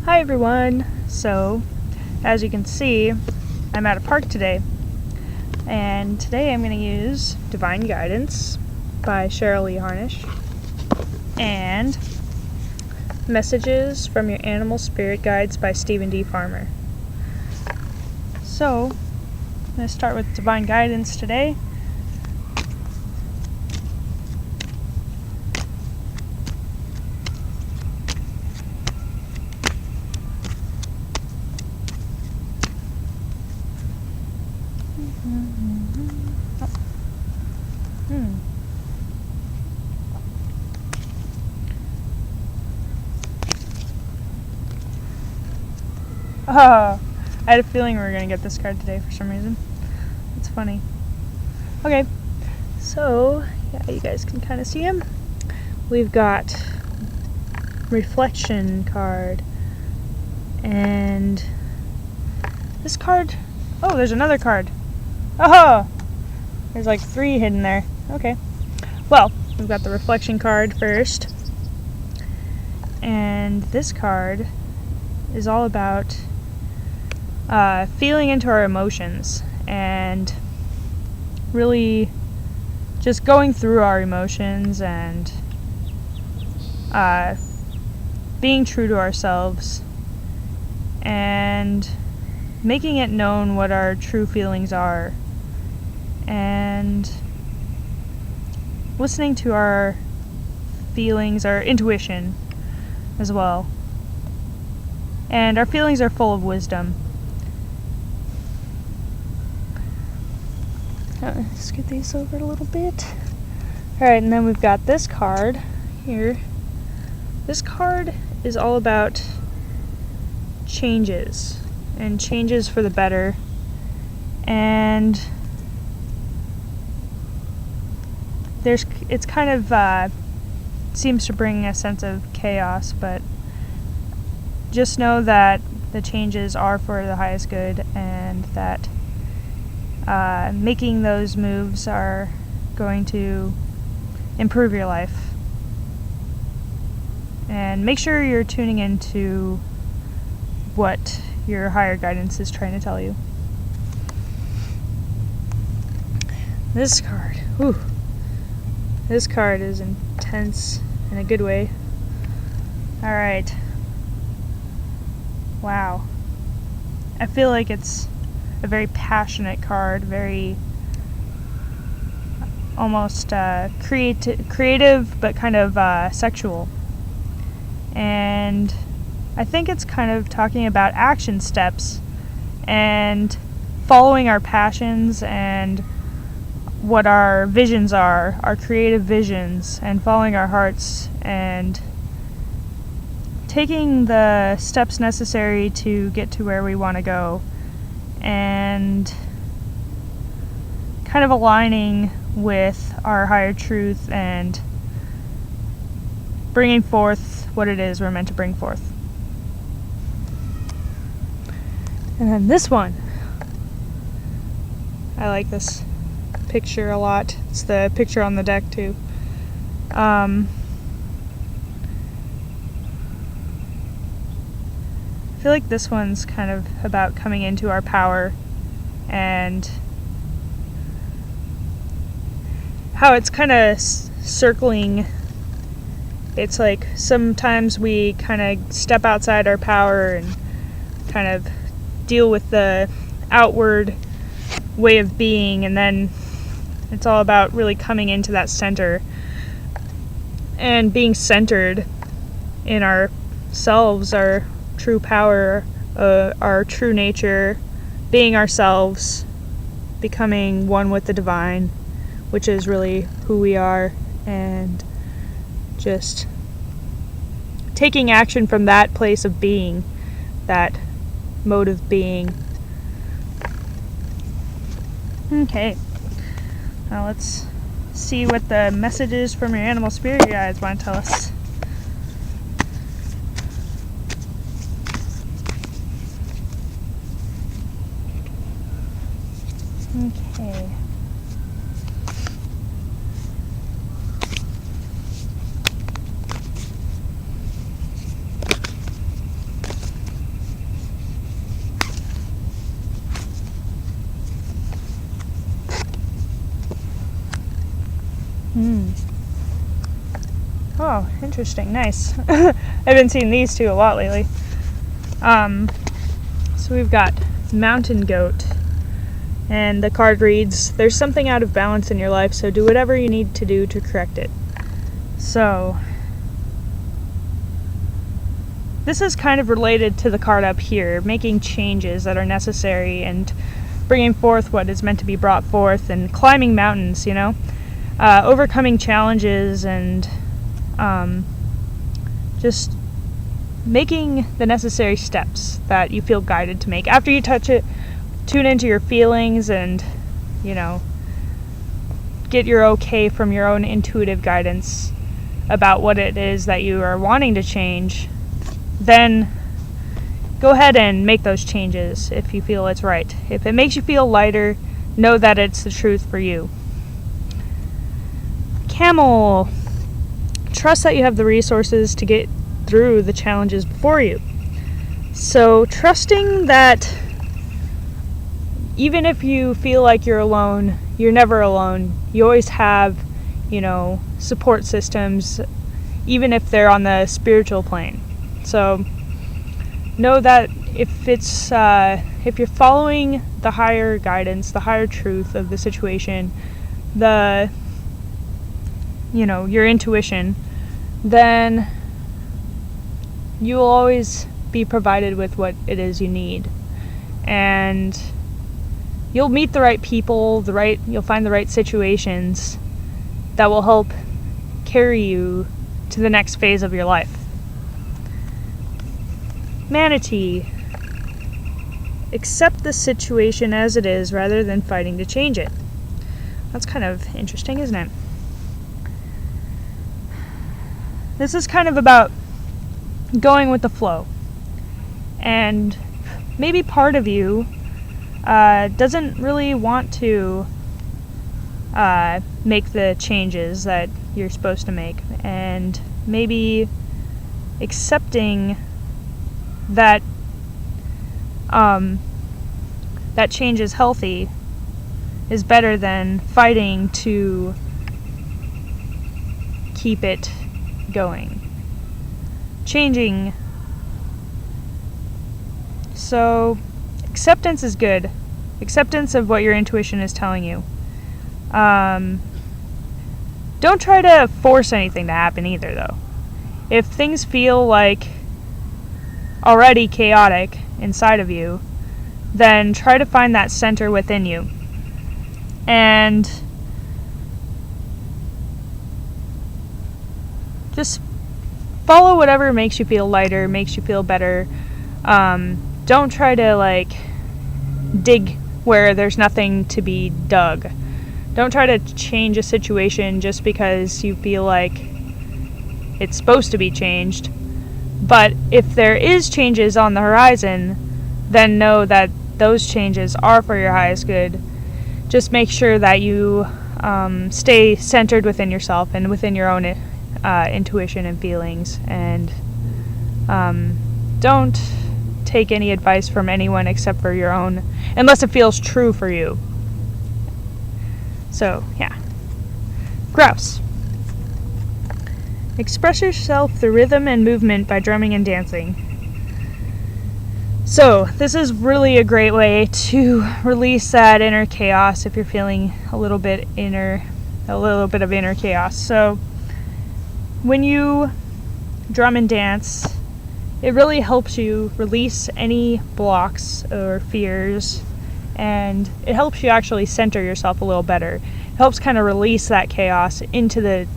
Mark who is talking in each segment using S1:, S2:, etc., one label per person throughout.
S1: Hi everyone! So, as you can see, I'm at a park today, and today I'm going to use Divine Guidance by Cheryl Harnish and Messages from Your Animal Spirit Guides by Stephen D. Farmer. So, I'm going to start with Divine Guidance today. I had a feeling we were going to get this card today for some reason. It's funny. Okay, so, yeah, you guys can kind of see him. We've got Reflection card. And this card... Oh, there's another card. Oh! There's like 3 hidden there. Okay. Well, we've got the Reflection card first. And this card is all about feeling into our emotions and really just going through our emotions and being true to ourselves and making it known what our true feelings are and listening to our feelings, our intuition as well. And our feelings are full of wisdom. Let's get these over a little bit. Alright, and then we've got this card here. This card is all about changes, and changes for the better. And it's kind of seems to bring a sense of chaos, but just know that the changes are for the highest good, and that making those moves are going to improve your life. And make sure you're tuning into what your higher guidance is trying to tell you. This card, whew. This card is intense in a good way. Alright. Wow. I feel like it's a very passionate card, very almost creative, but kind of sexual. And I think it's kind of talking about action steps and following our passions and what our visions are, our creative visions, and following our hearts and taking the steps necessary to get to where we want to go, and kind of aligning with our higher truth and bringing forth what it is we're meant to bring forth. And then this one, I like this picture a lot. It's the picture on the deck too. I feel like this one's kind of about coming into our power and how it's kind of circling. It's like sometimes we kind of step outside our power and kind of deal with the outward way of being, and then it's all about really coming into that center and being centered in ourselves, our true power, our true nature, being ourselves, becoming one with the divine, which is really who we are, and just taking action from that place of being, that mode of being. Okay, now let's see what the messages from your animal spirit guides want to tell us. Okay. Oh, interesting. Nice. I've been seeing these two a lot lately. So we've got Mountain Goat. And the card reads, there's something out of balance in your life, so do whatever you need to do to correct it. So, this is kind of related to the card up here, making changes that are necessary and bringing forth what is meant to be brought forth and climbing mountains, overcoming challenges and just making the necessary steps that you feel guided to make. After you touch it, tune into your feelings and, get your okay from your own intuitive guidance about what it is that you are wanting to change. Then go ahead and make those changes if you feel it's right. If it makes you feel lighter, know that it's the truth for you. Camel. Trust that you have the resources to get through the challenges before you. So trusting that even if you feel like you're alone, you're never alone. You always have, support systems, even if they're on the spiritual plane. So know that if you're following the higher guidance, the higher truth of the situation, your intuition, then you'll always be provided with what it is you need. And you'll meet the right people, you'll find the right situations that will help carry you to the next phase of your life. Manatee. Accept the situation as it is rather than fighting to change it. That's kind of interesting, isn't it? This is kind of about going with the flow. And maybe part of you doesn't really want to make the changes that you're supposed to make. And maybe accepting that that change is healthy is better than fighting to keep it going. Changing. So, acceptance is good. Acceptance of what your intuition is telling you. Don't try to force anything to happen either, though. If things feel like already chaotic inside of you, then try to find that center within you. And just follow whatever makes you feel lighter, makes you feel better. Don't try to dig where there's nothing to be dug. Don't try to change a situation just because you feel like it's supposed to be changed. But if there is changes on the horizon, then know that those changes are for your highest good. Just make sure that you stay centered within yourself and within your own intuition and feelings, and don't take any advice from anyone except for your own, unless it feels true for you. So, yeah. Grouse. Express yourself through rhythm and movement by drumming and dancing. So, this is really a great way to release that inner chaos if you're feeling a little bit of inner chaos. So, when you drum and dance, it really helps you release any blocks or fears, and it helps you actually center yourself a little better. It helps kind of release that chaos into the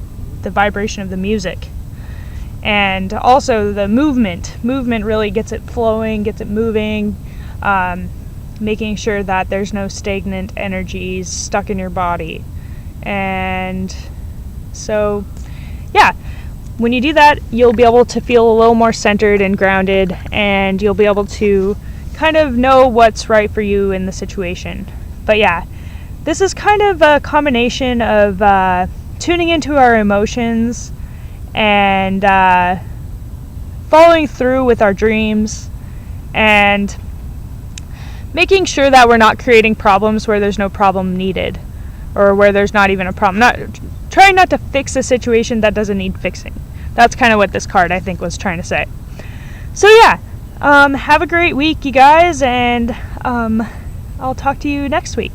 S1: vibration of the music. And also the movement really gets it flowing, gets it moving, making sure that there's no stagnant energies stuck in your body. And so, yeah, when you do that, you'll be able to feel a little more centered and grounded, and you'll be able to kind of know what's right for you in the situation. But yeah, this is kind of a combination of tuning into our emotions and following through with our dreams and making sure that we're not creating problems where there's no problem needed, or where there's not even a problem. trying not to fix a situation that doesn't need fixing. That's kind of what this card, I think, was trying to say. So yeah, have a great week, you guys, and I'll talk to you next week.